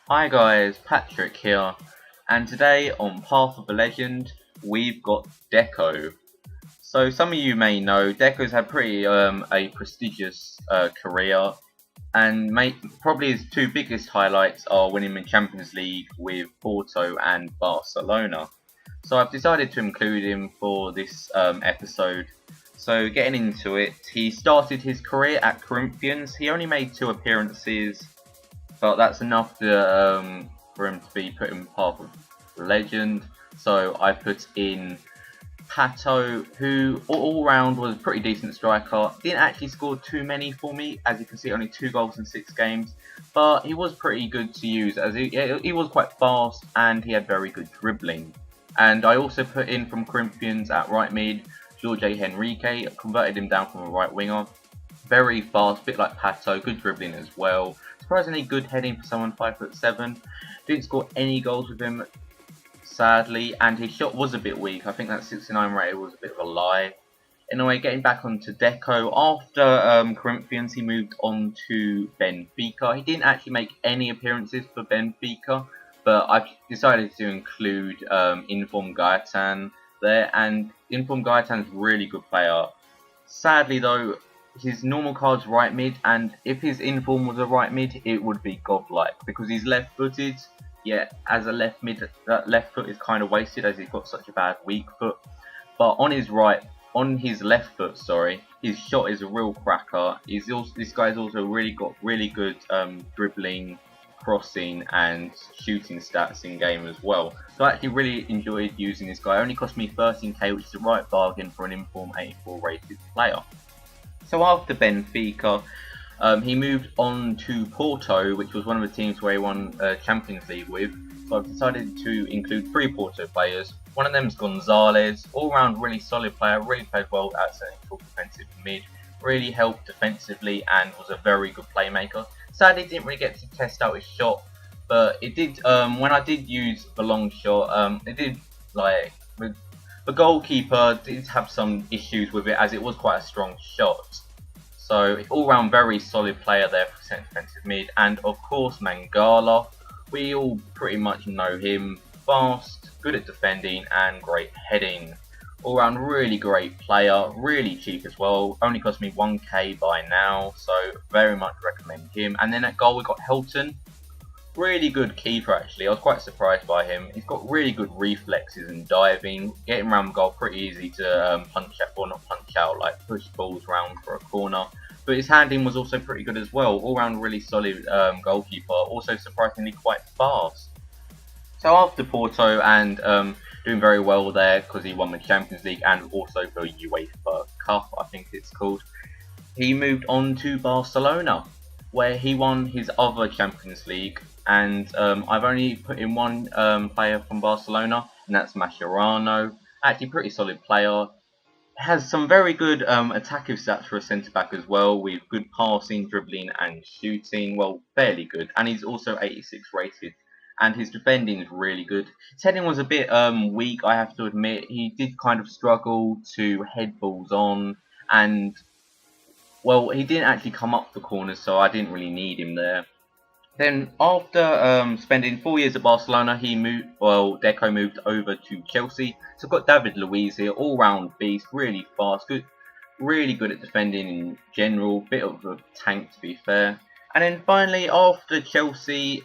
Hi guys, Patrick here, and today on Path of a Legend, we've got Deco. So some of you may know Deco's had pretty a prestigious career, and probably his two biggest highlights are winning the Champions League with Porto and Barcelona. So I've decided to include him for this episode. So getting into it, he started his career at Corinthians. He only made two appearances, but that's enough for him to be put in Path of Legend. So I put in Pato, who all round was a pretty decent striker. Didn't actually score too many for me, as you can see, only 2 goals in 6 games. But he was pretty good to use, as he was quite fast and he had very good dribbling. And I also put in from Corinthians at right mid, Jorge Henrique, converted him down from a right winger. Very fast, bit like Pato, good dribbling as well. Surprisingly good heading for someone 5'7". Didn't score any goals with him, sadly, and his shot was a bit weak. I think that 69 rating was a bit of a lie. Anyway, getting back onto Deco, after Corinthians, he moved on to Benfica. He didn't actually make any appearances for Benfica, but I've decided to include Inform Gaetan there, and Inform Gaetan's a really good player. Sadly though, his normal card's right mid, and if his inform was a right mid, it would be godlike, because he's left footed. Yet as a left mid, that left foot is kind of wasted as he's got such a bad weak foot. But on his left foot, sorry, his shot is a real cracker. This guy's also really got really good dribbling, crossing and shooting stats in game as well. So I actually really enjoyed using this guy. It only cost me 13k, which is a right bargain for an inform 84 rated player. So after Benfica, he moved on to Porto, which was one of the teams where he won Champions League with. So I've decided to include 3 Porto players. One of them is Gonzalez, all-round really solid player, really played well at central defensive mid, really helped defensively and was a very good playmaker. Sadly didn't really get to test out his shot, but it did, when I did use the long shot, it did, like, the goalkeeper did have some issues with it, as it was quite a strong shot. So all-round very solid player there for centre defensive mid. And of course Mangala, we all pretty much know him. Fast, good at defending and great heading. All-round really great player, really cheap as well. Only cost me 1k by now, so very much recommend him. And then at goal we got Helton. Really good keeper actually, I was quite surprised by him. He's got really good reflexes and diving, getting around the goal pretty easy to punch out, or not punch out, like push balls round for a corner. But his handling was also pretty good as well, all round really solid goalkeeper, also surprisingly quite fast. So after Porto and doing very well there because he won the Champions League and also the UEFA Cup, I think it's called, he moved on to Barcelona, where he won his other Champions League, and I've only put in one player from Barcelona, and that's Mascherano. Actually pretty solid player. Has some very good attacking stats for a centre-back as well, with good passing, dribbling and shooting, well, fairly good, and he's also 86 rated, and his defending is really good. His heading was a bit weak, I have to admit. He did kind of struggle to head balls on, and well, he didn't actually come up the corners, so I didn't really need him there. Then after spending 4 years at Barcelona, Deco moved over to Chelsea. So I've got David Luiz here, all-round beast, really fast, good, really good at defending in general, bit of a tank to be fair. And then finally, after Chelsea,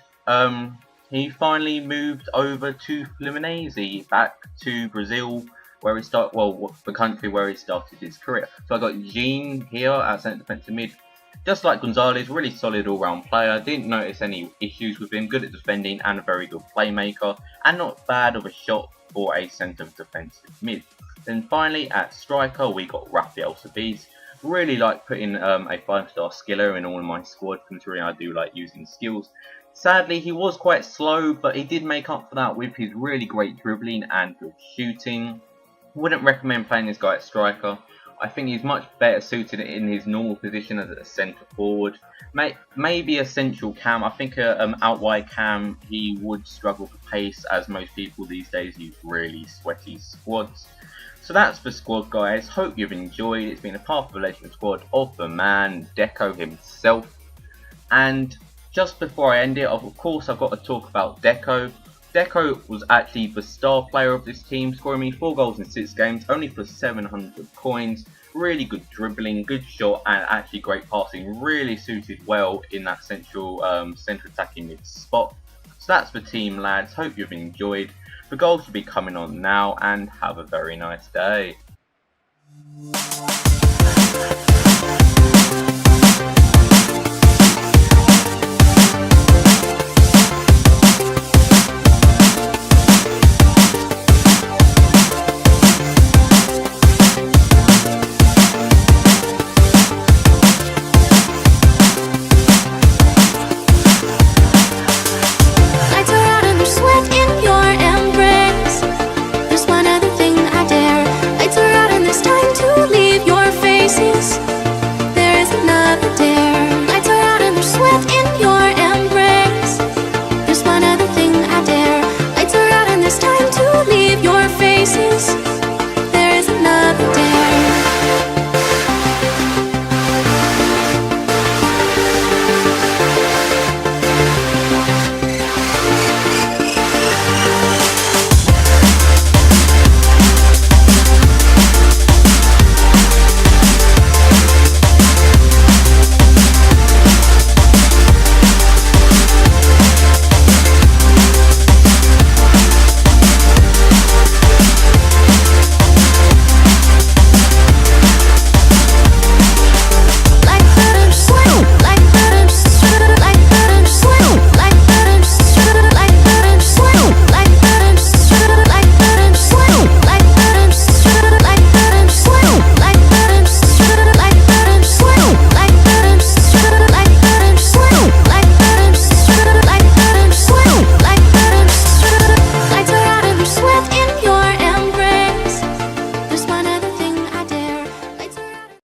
he finally moved over to Fluminense, back to Brazil, where he started, well, the country where he started his career. So I got Jean here at centre defensive mid. Just like Gonzalez, really solid all-round player. Didn't notice any issues with him. Good at defending and a very good playmaker, and not bad of a shot for a centre defensive mid. Then finally at striker we got Rafael Sabiz. Really like putting a 5-star skiller in all of my squad, considering I do like using skills. Sadly, he was quite slow, but he did make up for that with his really great dribbling and good shooting. Wouldn't recommend playing this guy at striker. I think he's much better suited in his normal position as a centre forward. Maybe a central cam. I think out wide cam he would struggle for pace, as most people these days use really sweaty squads. So that's the squad, guys. Hope you've enjoyed. It's been a Path of a Legend squad of the man Deco himself. And just before I end it, of course I've got to talk about Deco. Deco was actually the star player of this team, scoring me 4 goals in 6 games, only for 700 coins. Really good dribbling, good shot, and actually great passing. Really suited well in that central attacking mid spot. So that's the team, lads. Hope you've enjoyed. The goals should be coming on now, and have a very nice day.